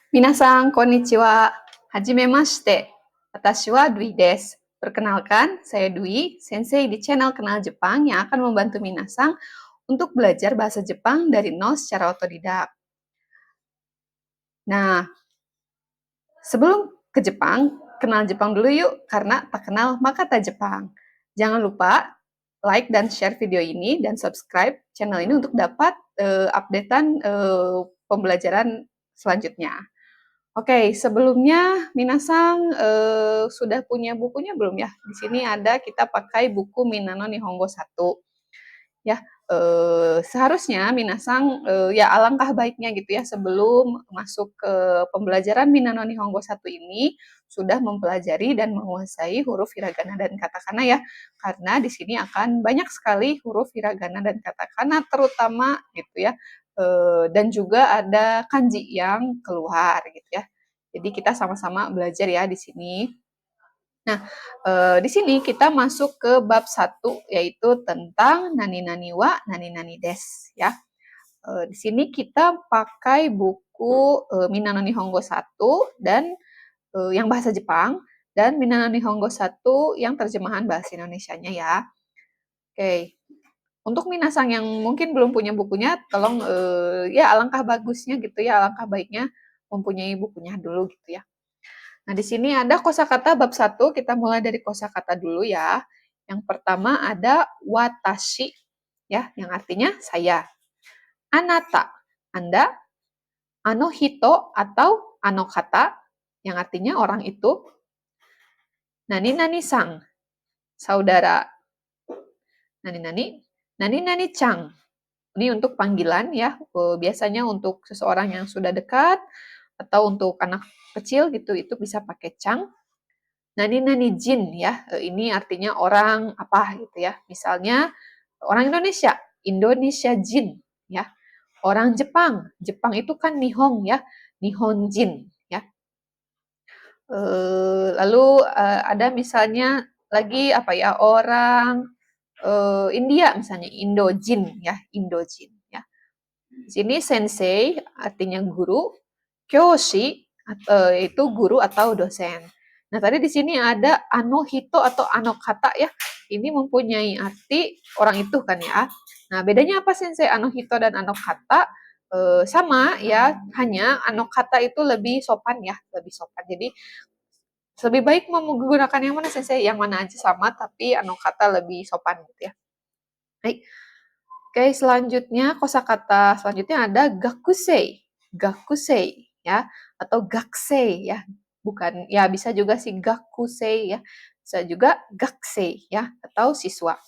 Minasan, konnichiwa. Hajimemashite. Watashi wa Dwi desu. Perkenalkan, saya Dwi, sensei di channel Kenal Jepang yang akan membantu Minasan untuk belajar bahasa Jepang dari nol secara otodidak. Nah, sebelum ke Jepang, kenal Jepang dulu yuk, karena tak kenal maka tak Jepang. Jangan lupa like dan share video ini dan subscribe channel ini untuk dapat updatean pembelajaran selanjutnya. Oke, sebelumnya Minasang sudah punya bukunya belum ya? Di sini ada kita pakai buku Minano Nihongo 1. Ya, seharusnya Minasang ya alangkah baiknya gitu ya sebelum masuk ke pembelajaran Minano Nihongo 1 ini sudah mempelajari dan menguasai huruf hiragana dan katakana ya. Karena di sini akan banyak sekali huruf hiragana dan katakana terutama gitu ya. Dan juga ada kanji yang keluar gitu ya. Jadi kita sama-sama belajar ya di sini. Nah, di sini kita masuk ke bab 1 yaitu tentang nani-nani wa nani-nani des ya. Di sini kita pakai buku Minano Nihongo 1 dan yang bahasa Jepang dan Minano Nihongo 1 yang terjemahan bahasa Indonesianya ya. Oke. Untuk minasang yang mungkin belum punya bukunya, tolong ya alangkah bagusnya gitu ya, alangkah baiknya mempunyai bukunya dulu gitu ya. Nah, di sini ada kosakata bab 1, kita mulai dari kosakata dulu ya. Yang pertama ada watashi ya, yang artinya saya. Anata, Anda. Ano hito atau ano kata, yang artinya orang itu. Nani nani sang, saudara. Nani nani, nani nani chang. Ini untuk panggilan ya, biasanya untuk seseorang yang sudah dekat atau untuk anak kecil gitu, itu bisa pakai chang. Nani-nani jin ya, ini artinya orang apa gitu ya. Misalnya orang Indonesia, Indonesia jin ya. Orang Jepang, Jepang itu kan nihong ya, nihon jin ya. Lalu ada misalnya lagi apa ya, orang India misalnya Indojin ya, Indojin ya. Di sini sensei artinya guru, kyoshi itu guru atau dosen. Nah, tadi di sini ada ano hito atau ano kata ya. Ini mempunyai arti orang itu kan ya. Nah, bedanya apa sensei ano hito dan ano kata? Sama ya, hanya ano kata itu lebih sopan ya, lebih sopan. Jadi lebih baik menggunakan yang mana sensei? Yang mana aja sama, tapi ano kata lebih sopan gitu ya. Baik. Oke, selanjutnya kosakata selanjutnya ada gakusei. Gakusei ya atau gakusei ya. Bukan ya bisa juga sih gakusei ya. Bisa juga gakusei ya atau siswa.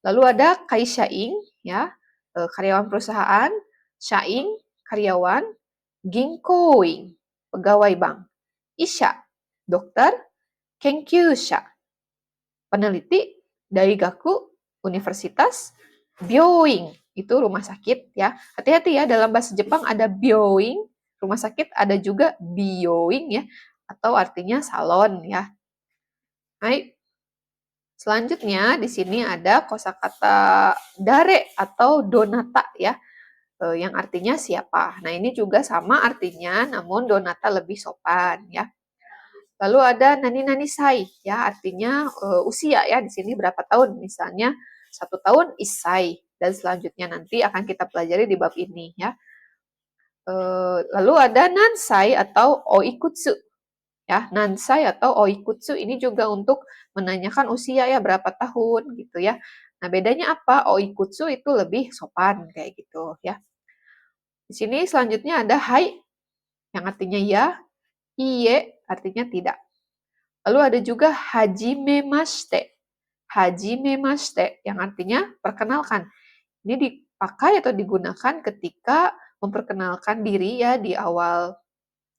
Lalu ada kaishain ya, karyawan perusahaan, shain karyawan, ginkoin pegawai bank, isha dokter, kenkyusha peneliti, daigaku universitas, byoing itu rumah sakit ya. Hati-hati ya, dalam bahasa Jepang ada byoing, rumah sakit, ada juga byoing ya atau artinya salon ya. Baik. Selanjutnya di sini ada kosakata dare atau donata ya. Yang artinya siapa. Nah, ini juga sama artinya namun donata lebih sopan ya. Lalu ada nani-nani sai ya, artinya usia ya. Di sini berapa tahun? Misalnya 1 tahun isai dan selanjutnya nanti akan kita pelajari di bab ini ya. Lalu ada nansai atau oikutsu ya. Nansai atau oikutsu ini juga untuk menanyakan usia ya, berapa tahun gitu ya. Nah, bedanya apa? Oikutsu itu lebih sopan kayak gitu ya. Di sini selanjutnya ada hai yang artinya ya, iye artinya tidak. Lalu ada juga hajimemashite. Hajimemashite yang artinya perkenalkan. Ini dipakai atau digunakan ketika memperkenalkan diri ya di awal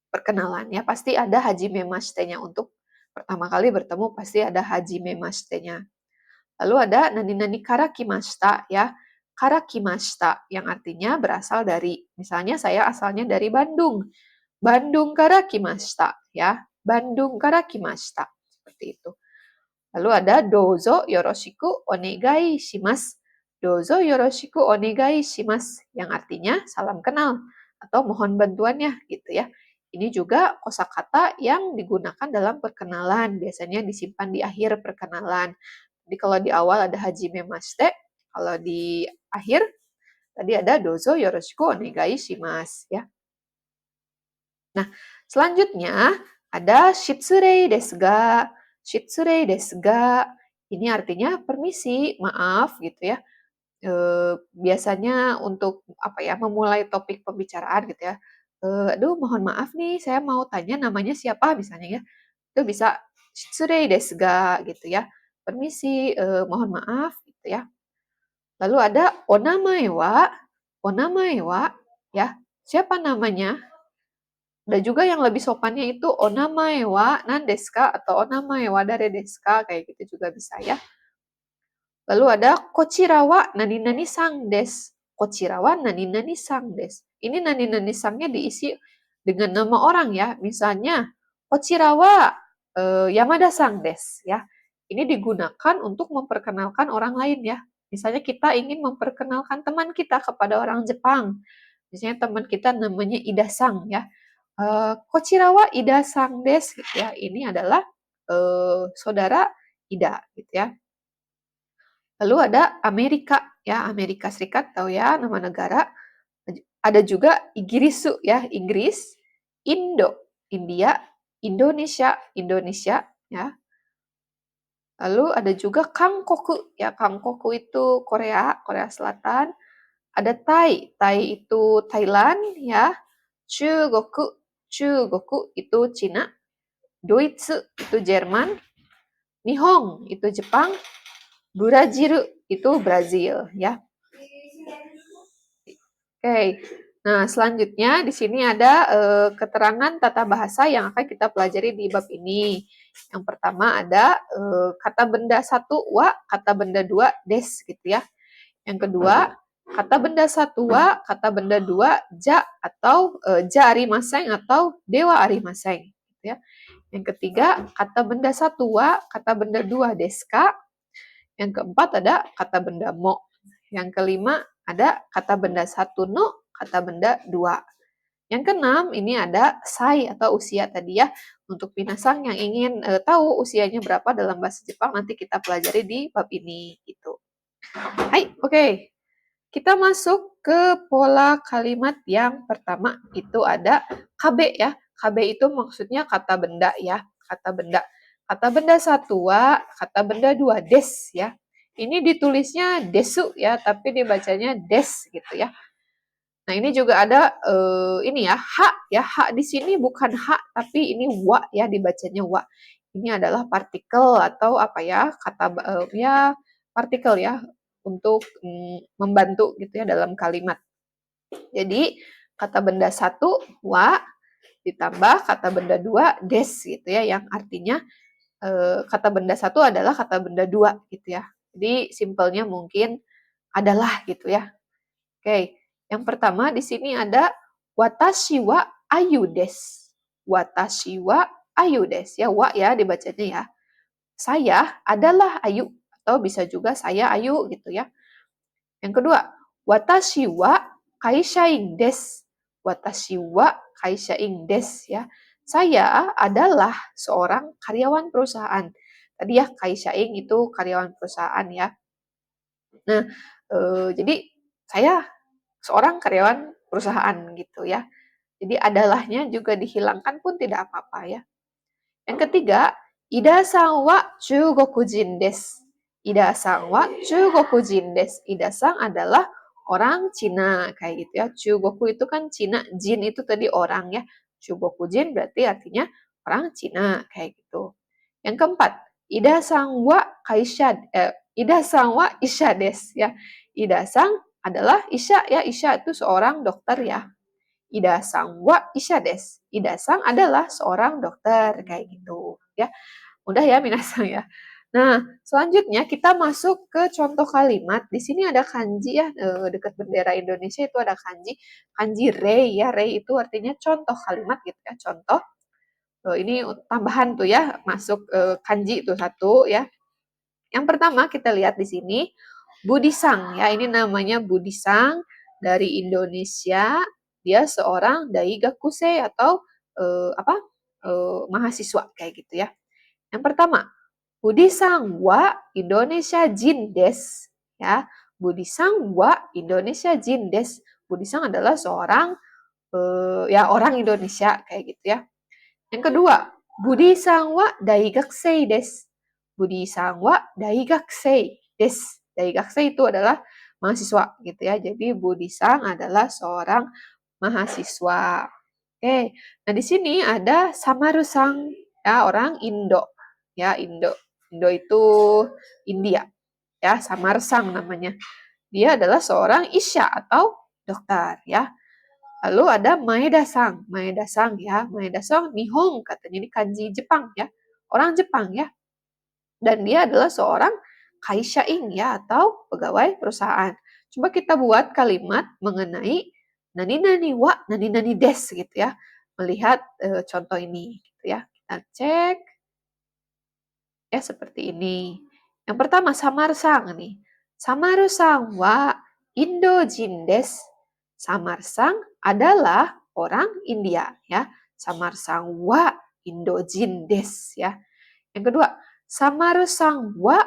perkenalan ya. Pasti ada hajimemashite-nya untuk pertama kali bertemu pasti ada hajimemashite-nya. Lalu ada nani-nani karakimashita ya. Karakimashita yang artinya berasal dari, misalnya saya asalnya dari Bandung. Bandung karakimashita ya. Bandung karakimashita. Seperti itu. Lalu ada dozo yoroshiku onegai shimasu. Dozo yoroshiku onegai shimasu yang artinya salam kenal atau mohon bantuannya gitu ya. Ini juga kosakata yang digunakan dalam perkenalan, biasanya disimpan di akhir perkenalan. Jadi kalau di awal ada hajime mashite, kalau di akhir tadi ada dozo yoroshiku onegai shimasu ya. Nah, selanjutnya ada shitsurei desu ga. Shitsurei desu ga ini artinya permisi, maaf gitu ya. Biasanya untuk apa ya, memulai topik pembicaraan gitu ya. Aduh mohon maaf nih, saya mau tanya namanya siapa misalnya ya. Itu bisa shitsurei desu ga gitu ya. Permisi, mohon maaf gitu ya. Lalu ada onamae wa ya. Siapa namanya? Ada juga yang lebih sopannya itu onamae wa nan desu ka atau onamae wa dare desu ka, kayak gitu juga bisa ya. Lalu ada kochira wa nani-nani sang desu. Kochira wa nani-nani sang desu. Ini nani-nani sangnya diisi dengan nama orang ya. Misalnya kochira wa Yamada sang desu ya. Ini digunakan untuk memperkenalkan orang lain ya. Misalnya kita ingin memperkenalkan teman kita kepada orang Jepang. Misalnya teman kita namanya Ida Sang ya. Kochira wa Ida sang desu gitu ya. Ini adalah saudara Ida gitu ya. Lalu ada Amerika ya, Amerika Serikat tahu ya nama negara. Ada juga Igirisu ya, Inggris, Indo, India, Indonesia, Indonesia ya. Lalu ada juga Kangkoku ya, Kangkoku itu Korea, Korea Selatan. Ada Thai, Thai itu Thailand ya. Chugoku, Chugoku itu Cina. Doitsu itu Jerman. Nihon itu Jepang. Brazil itu Brazil ya. Oke. Nah, selanjutnya di sini ada keterangan tata bahasa yang akan kita pelajari di bab ini. Yang pertama ada kata benda satu wa, kata benda dua des gitu ya. Yang kedua, kata benda satu wa, kata benda dua ja atau ja arimaseng atau dewa arimaseng gitu ya. Yang ketiga, kata benda satu wa, kata benda dua deska. Yang keempat ada kata benda mo. Yang kelima ada kata benda satu no, kata benda dua. Yang keenam ini ada sai atau usia tadi ya. Untuk minasang yang ingin tahu usianya berapa dalam bahasa Jepang nanti kita pelajari di bab ini gitu. Hai, oke. Kita masuk ke pola kalimat yang pertama itu ada kabe ya. Kabe itu maksudnya kata benda ya, kata benda. Kata benda satu wa, kata benda dua des ya. Ini ditulisnya desu ya, tapi dibacanya des gitu ya. Nah, ini juga ada ini ya, hak ya. Hak di sini bukan hak, tapi ini wa ya, dibacanya wa. Ini adalah partikel atau apa ya, kata ya partikel ya untuk membantu gitu ya dalam kalimat. Jadi, kata benda satu wa ditambah kata benda dua des gitu ya, yang artinya kata benda satu adalah kata benda dua gitu ya. Jadi simpelnya mungkin adalah gitu ya. Oke, yang pertama di sini ada watashi wa ayu desu. Watashi wa ayu desu ya, wa ya dibacanya ya. Saya adalah Ayu atau bisa juga saya Ayu gitu ya. Yang kedua, watashi wa kaishain desu. Watashi wa kaishain desu ya. Saya adalah seorang karyawan perusahaan. Tadi ya kaishain itu karyawan perusahaan ya. Nah, jadi saya seorang karyawan perusahaan gitu ya. Jadi adalahnya juga dihilangkan pun tidak apa-apa ya. Yang ketiga, Ida-san wa Chugokujin desu. Ida-san wa Chugokujin desu. Ida-san adalah orang Cina kayak gitu ya. Chugoku itu kan Cina, Jin itu tadi orang ya. Chugokujin berarti artinya orang Cina kayak gitu. Yang keempat, Ida-san wa Ida-san wa Isha desu ya. Ida-san adalah Isha ya. Isha itu seorang dokter ya. Ida-san wa Isha desu. Ida-san adalah seorang dokter kayak gitu ya. Mudah ya minasang ya. Nah, selanjutnya kita masuk ke contoh kalimat. Di sini ada kanji ya, dekat bendera Indonesia itu ada kanji. Kanji rei ya, rei itu artinya contoh kalimat gitu ya, contoh. Ini tambahan tuh ya, masuk kanji itu satu ya. Yang pertama kita lihat di sini, Budisang ya, ini namanya Budisang dari Indonesia. Dia seorang daigakusei atau mahasiswa kayak gitu ya. Yang pertama, Budi-sang wa Indonesia Jin des. Ya, Budi-sang wa Indonesia Jin des. Budi-sang adalah seorang ya orang Indonesia kayak gitu ya. Yang kedua, Budi-sang wa Daigakusei des. Budi-sang wa Daigakusei des. Daigakusei itu adalah mahasiswa gitu ya. Jadi Budi-sang adalah seorang mahasiswa. Oke, nah di sini ada Samaru-sang, ya orang Indo, ya Indo. Indo itu India, ya Samar-sang namanya. Dia adalah seorang isya atau dokter, ya. Lalu ada Maeda-sang, Maeda-sang ya, Maeda-sang Nihon katanya ini kanji Jepang ya, orang Jepang ya. Dan dia adalah seorang kaisyaing ya atau pegawai perusahaan. Coba kita buat kalimat mengenai nani nani wa nani nani des gitu ya. Melihat contoh ini gitu ya. Kita cek ya seperti ini. Yang pertama Samar-sang nih. Samaru-sang wa Indojin des. Samar-sang adalah orang India ya. Samar-sang wa Indojin des ya. Yang kedua, Samaru-sang wa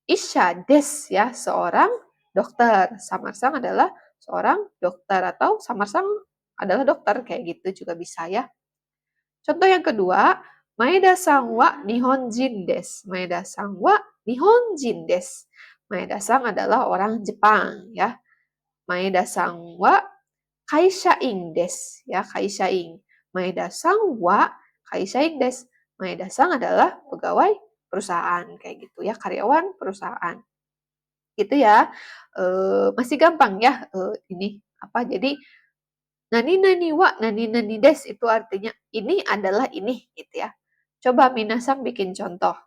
Isha des ya, seorang dokter. Samar-sang adalah seorang dokter atau Samar-sang adalah dokter kayak gitu juga bisa ya. Contoh yang kedua, Maeda-sang wa Nihonjin des. Maeda-sang wa Nihonjin des. Maeda-sang adalah orang Jepang ya. Maeda-sang wa Kaishaing des ya, Kaishaing. Maeda-sang wa Kaishaing des. Maeda-sang adalah pegawai perusahaan kayak gitu ya, karyawan perusahaan. Gitu ya. Masih gampang ya ini apa? Jadi nani nani wa nani nani des itu artinya ini adalah ini gitu ya. Coba minasang bikin contoh.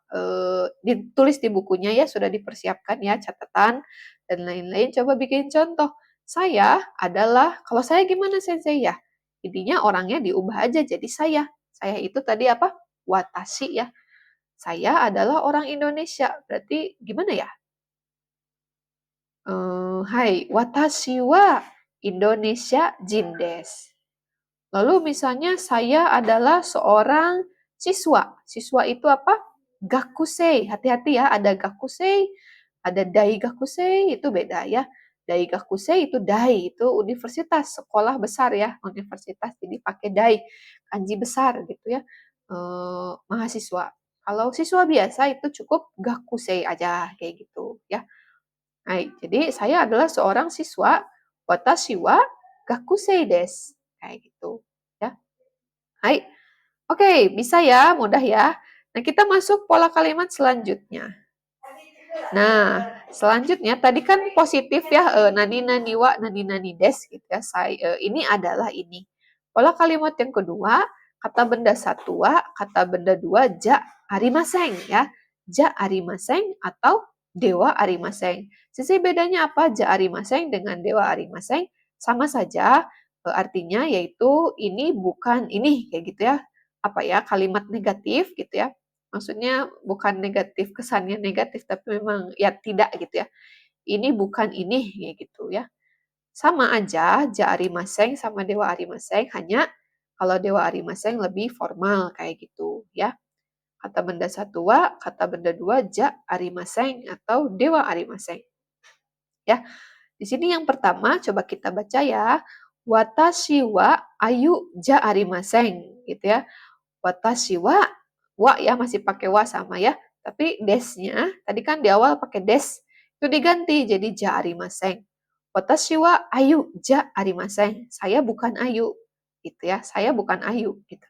Ditulis di bukunya ya, sudah dipersiapkan ya catatan dan lain-lain. Coba bikin contoh. Saya adalah, kalau saya gimana sensei ya? Intinya orangnya diubah aja jadi saya. Saya itu tadi apa? Watashi ya. Saya adalah orang Indonesia. Berarti gimana ya? Hai, watashi wa Indonesia jin desu. Lalu misalnya saya adalah seorang siswa. Siswa itu apa? Gakusei. Hati-hati ya, ada gakusei, ada daigakusei, itu beda ya. Daigakusei itu dai, itu universitas, sekolah besar ya, universitas. Jadi pakai dai, kanji besar gitu ya. Mahasiswa. Kalau siswa biasa itu cukup gakusei aja kayak gitu ya. Hai, jadi saya adalah seorang siswa, watashi wa gakusei desu. Kayak gitu ya. Hai. Oke, bisa ya, mudah ya. Nah, kita masuk pola kalimat selanjutnya. Nah, selanjutnya tadi kan positif ya, nani nani wa nani nani des gitu ya. Ini adalah ini. Pola kalimat yang kedua, kata benda satu wa, kata benda dua ja arimaseng ya. Ja arimaseng atau dewa arimaseng. Sisi bedanya apa ja arimaseng dengan dewa arimaseng? Sama saja artinya yaitu ini bukan ini kayak gitu ya. Apa ya? Kalimat negatif gitu ya. Maksudnya bukan negatif, kesannya negatif, tapi memang ya tidak gitu ya. Ini bukan ini, ya gitu ya. Sama aja, ja arimaseng sama dewa arimaseng, hanya kalau dewa arimaseng lebih formal kayak gitu ya. Kata benda satu wa, kata benda dua ja arimaseng atau dewa arimaseng. Ya, di sini yang pertama coba kita baca ya. Watashi wa ayu ja arimaseng gitu ya. Watashi wa ya masih pakai wa sama ya. Tapi desnya, tadi kan di awal pakai des, itu diganti jadi ja arimaseng. Watashi wa ayu ja arimaseng. Saya bukan ayu. Gitu ya, saya bukan ayu. Gitu.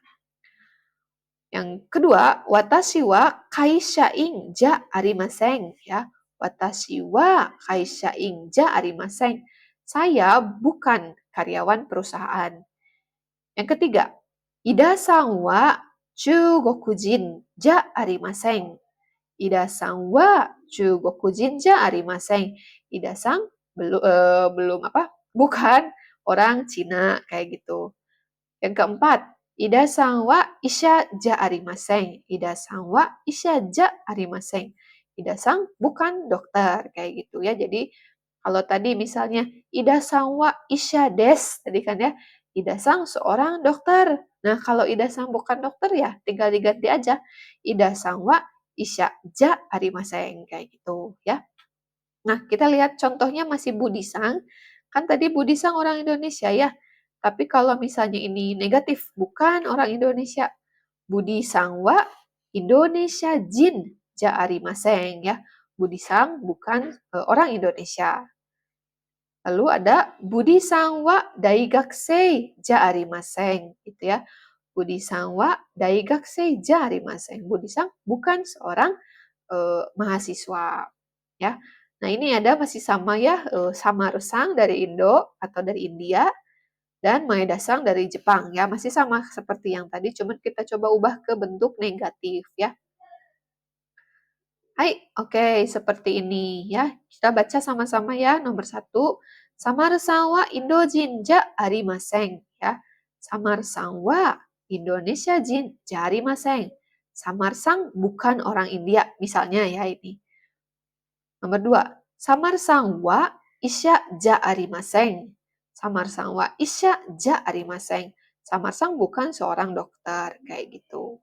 Yang kedua, watashi wa kaishaing ja arimaseng. Ya, watashi wa kaishaing ja arimaseng. Saya bukan karyawan perusahaan. Yang ketiga, Ida-san wa Chugokujin ja arimaseng. Ida-san wa Chugokujin ja arimaseng. Ida-san belum apa? Bukan orang Cina kayak gitu. Yang keempat, Ida-san wa isha ja arimaseng. Ida-san wa isha ja arimaseng. Ida-san bukan dokter kayak gitu ya. Jadi kalau tadi misalnya Ida-san wa isha des tadi kan ya. Ida-san seorang dokter. Nah, kalau Ida Sang bukan dokter ya tinggal diganti aja. Ida Sang wa isya ja arimaseng kayak gitu ya. Nah, kita lihat contohnya masih Budi Sang. Kan tadi Budi Sang orang Indonesia ya. Tapi kalau misalnya ini negatif, bukan orang Indonesia. Budi Sang wa Indonesia Jin ja arimaseng ya. Budi Sang bukan orang Indonesia. Lalu ada Budi Sangwa Daigakusei ja arimaseng gitu ya. Budi Sangwa Daigakusei ja arimaseng. Budi Sang bukan seorang mahasiswa ya. Nah, ini ada masih sama ya, Samaru Sang dari Indo atau dari India dan Maeda Sang dari Jepang ya. Masih sama seperti yang tadi, cuman kita coba ubah ke bentuk negatif ya. Hai, oke, seperti ini ya. Kita baca sama-sama ya. Nomor 1, Samar-san wa Indojin ja arimaseng ya. Samar-san wa Indonesia jin ja arimaseng. Samar-sang bukan orang India, misalnya ya ini. Nomor 2, Samar-san wa isya ja arimaseng. Samar-san wa isya ja arimaseng. Samar-sang bukan seorang dokter, kayak gitu.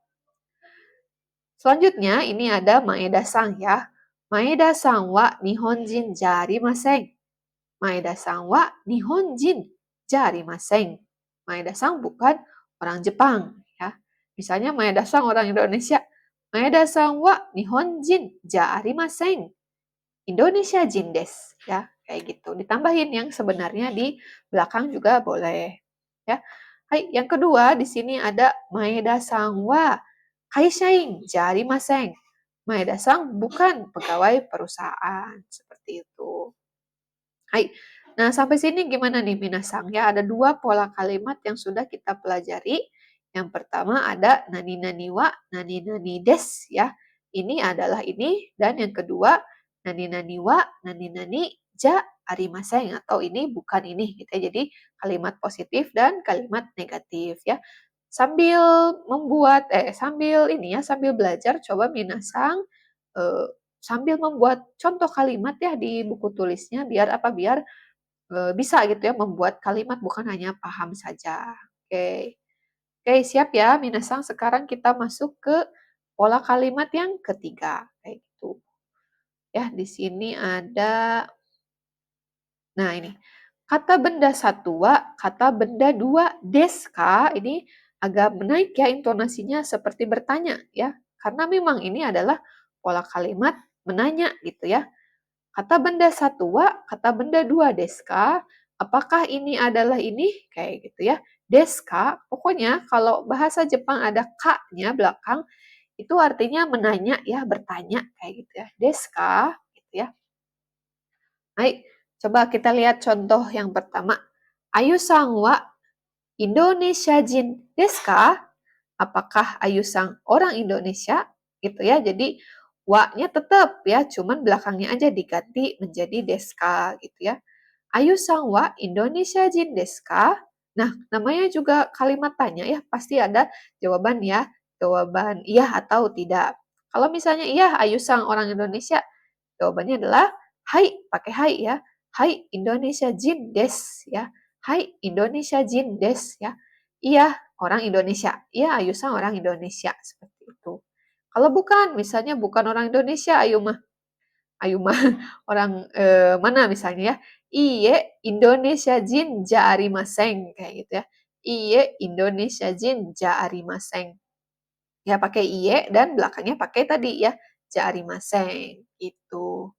Selanjutnya ini ada Maeda-san ya. Maeda-san wa Nihonjin jarimaseng. Maeda-san wa Nihonjin jarimaseng. Maeda-san bukan orang Jepang ya. Misalnya Maeda-san orang Indonesia. Maeda-san wa Nihonjin jarimaseng. Indonesia jin desu ya, kayak gitu. Ditambahin yang sebenarnya di belakang juga boleh ya. Hai, yang kedua di sini ada Maeda-san wa Kaishain jarimaseng. Maeda-san bukan pegawai perusahaan. Seperti itu. Hai. Nah, sampai sini gimana nih minasang? Ya, ada dua pola kalimat yang sudah kita pelajari. Yang pertama ada nani nani wa, nani nani des ya. Ini adalah ini. Dan yang kedua, nani nani wa, nani nani ja arimaseng. Atau ini bukan ini. Gitu ya. Jadi kalimat positif dan kalimat negatif ya. Sambil sambil belajar coba minasang sambil membuat contoh kalimat ya di buku tulisnya biar apa? Biar bisa gitu ya membuat kalimat bukan hanya paham saja. Oke. Oke, siap ya minasang. Sekarang kita masuk ke pola kalimat yang ketiga kayak gitu. Ya, di sini ada nah ini. Kata benda satu wa, kata benda dua deska, ini agak menaik ya intonasinya seperti bertanya ya. Karena memang ini adalah pola kalimat menanya gitu ya. Kata benda satu wa, kata benda dua deska, apakah ini adalah ini? Kayak gitu ya. Deska, pokoknya kalau bahasa Jepang ada ka-nya belakang, itu artinya menanya ya, bertanya kayak gitu ya. Deska, gitu ya. Baik, coba kita lihat contoh yang pertama. Ayu-sang wa Indonesia jin desu ka? Apakah Ayu-sang orang Indonesia? Gitu ya. Jadi wa-nya tetap ya, cuman belakangnya aja diganti menjadi desu ka gitu ya. Ayu-sang wa Indonesia jin desu ka? Nah, namanya juga kalimat tanya ya, pasti ada jawaban ya, jawaban iya atau tidak. Kalau misalnya iya, Ayu-sang orang Indonesia, jawabannya adalah hai, pakai hai ya. Hai Indonesia Jin des ya. Hai Indonesia Jin des ya. Iya, orang Indonesia. Iya, Ayusa orang Indonesia seperti itu. Kalau bukan, misalnya bukan orang Indonesia, Ayu mah orang mana misalnya ya. Iye Indonesia Jin ja arimaseng kayak gitu ya. Iye Indonesia Jin ja arimaseng. Ya pakai iye dan belakangnya pakai tadi ya ja arimaseng gitu.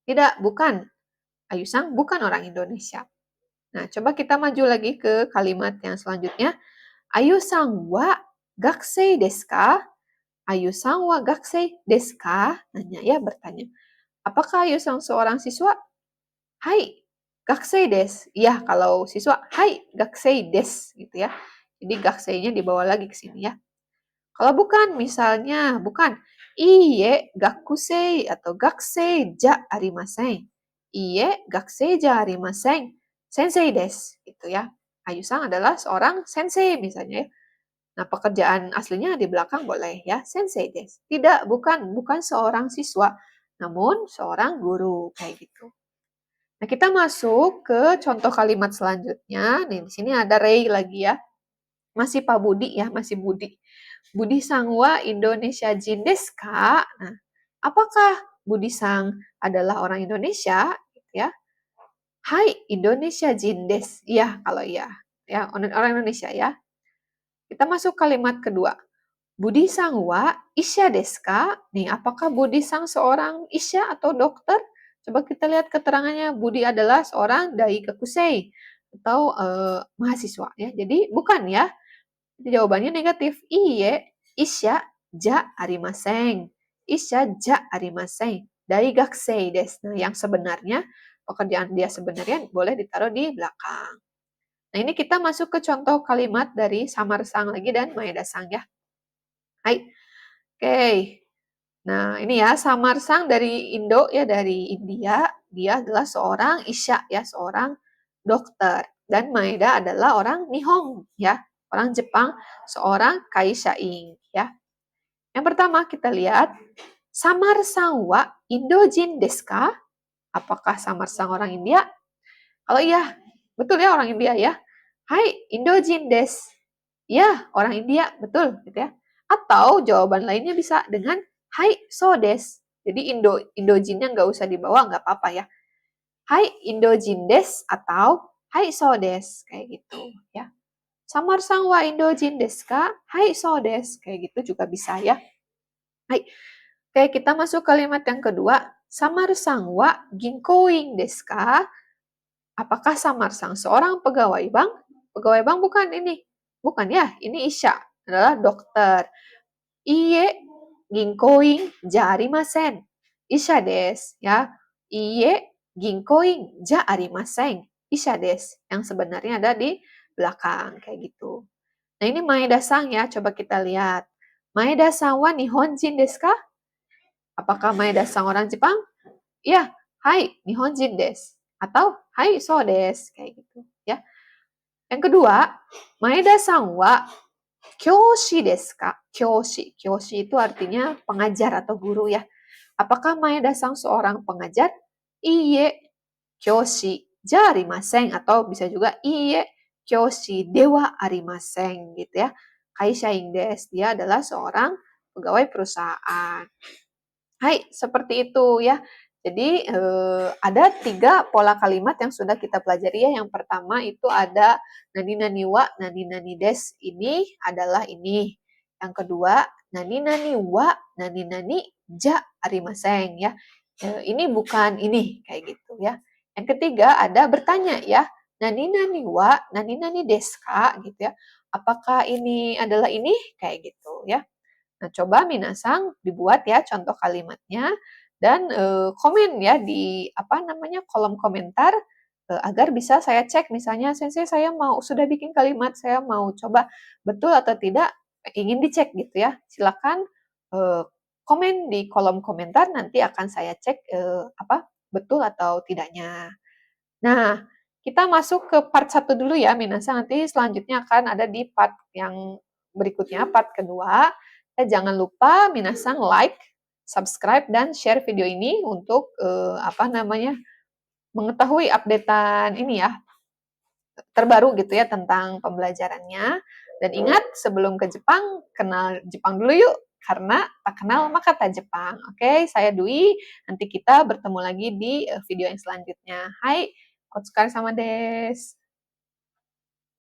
Tidak, bukan. Ayu Sang bukan orang Indonesia. Nah, coba kita maju lagi ke kalimat yang selanjutnya. Ayu Sang wa gakusei desu ka? Ayu Sang wa gakusei desu ka? Nanya ya, bertanya. Apakah Ayu Sang seorang siswa? Hai, gakusei desu. Ya, kalau siswa, hai, gakusei desu. Gitu ya. Jadi gakusei-nya dibawa lagi ke sini ya. Kalau bukan, misalnya, bukan. Iye, gakusei atau gakusei ja arimaseng. Iye, gakusei ja arimaseng. Sensei des, gitu ya. Ayu-sang adalah seorang sensei misalnya ya. Nah, pekerjaan aslinya di belakang boleh ya, sensei des. Tidak, bukan seorang siswa, namun seorang guru kayak gitu. Nah, kita masuk ke contoh kalimat selanjutnya. Nih, di sini ada Rei lagi ya. masih Pak Budi ya, masih Budi. Budi Sang wa Indonesia jin desu ka? Nah, apakah Budi Sang adalah orang Indonesia? Ya. Hai, Indonesia jin desu. Iya, kalau iya. Ya, orang Indonesia ya. Kita masuk kalimat kedua. Budi Sang wa isya desu ka? Nih, apakah Budi Sang seorang isya atau dokter? Coba kita lihat keterangannya. Budi adalah seorang dai kekusei atau mahasiswa ya. Jadi bukan ya. Jawabannya negatif. Iye, isya ja arimasen. Isya ja arimasen. Dai gakusei desu. Nah, yang sebenarnya pekerjaan dia sebenarnya boleh ditaruh di belakang. Nah, ini kita masuk ke contoh kalimat dari Samar Sang lagi dan Maeda Sang ya. Hai. Oke. Nah, ini ya Samar Sang dari Indo ya, dari India. Dia adalah seorang isya ya, seorang dokter. Dan Maeda adalah orang Nihon ya, orang Jepang, seorang kaisyaing ya. Yang pertama kita lihat Samar Sang wa Indojin desu ka? Apakah Samar Sang orang India? Kalau iya, betul ya orang India ya. Hai, Indojin desu. Ya, orang India, betul gitu ya. Atau jawaban lainnya bisa dengan Hai, so desu. Jadi Indojinnya nggak usah dibawa, nggak apa-apa ya. Hai, Indojin desu atau Hai, so desu. Kayak gitu ya. Samar Sang wa Indojin desu ka? Hai, so desu. Kayak gitu juga bisa ya. Hai. Oke, kita masuk kalimat yang kedua. Samar Sang wa Ginkoing desu ka? Apakah Samar Sang seorang pegawai bank? Pegawai bank bukan ini. Bukan ya, ini Isya adalah dokter. Iye ginkoing jarimasen. Isya desu ya. Iye ginkoing ja arimasen. Isya desu. Yang sebenarnya ada di belakang kayak gitu. Nah, ini Maeda Sang ya, coba kita lihat. Maeda Sang wa Nihonjin desu ka? Apakah Maeda Sang orang Jepang? Iya, hai Nihonjin desu. Atau hai so desu kayak gitu ya. Yang kedua, Maeda Sang wa kyoshi desu ka? Kyoshi. Kyoshi itu artinya pengajar atau guru ya. Apakah Maeda Sang seorang pengajar? Iye, kyoshi ja arimasen. Atau bisa juga iye, kyoshi dewa arimasen gitu ya. Kaisyaing desu. Dia adalah seorang pegawai perusahaan. Hai, seperti itu ya. Jadi ada 3 pola kalimat yang sudah kita pelajari ya. Yang pertama itu ada nani nani wa, nani nani des. Ini adalah ini. Yang kedua, nani nani wa, nani nani ja arimasen ya. Ini bukan ini kayak gitu ya. Yang ketiga ada bertanya ya. Nani nani wa, nani nani des ka gitu ya. Apakah ini adalah ini kayak gitu ya. Nah, coba minasang dibuat ya contoh kalimatnya dan komen ya di kolom komentar agar bisa saya cek misalnya Sensei saya sudah bikin kalimat saya mau coba betul atau tidak ingin dicek gitu ya. Silakan komen di kolom komentar nanti akan saya cek betul atau tidaknya. Nah, kita masuk ke part 1 dulu ya, minasang. Nanti selanjutnya akan ada di part yang berikutnya, part kedua. Jangan lupa minasang like, subscribe, dan share video ini untuk mengetahui updatean ini ya, terbaru gitu ya tentang pembelajarannya. Dan ingat, sebelum ke Jepang, kenal Jepang dulu yuk. Karena tak kenal maka tak Jepang. Oke, saya Dwi. Nanti kita bertemu lagi di video yang selanjutnya. Hai, otsukare sama desu.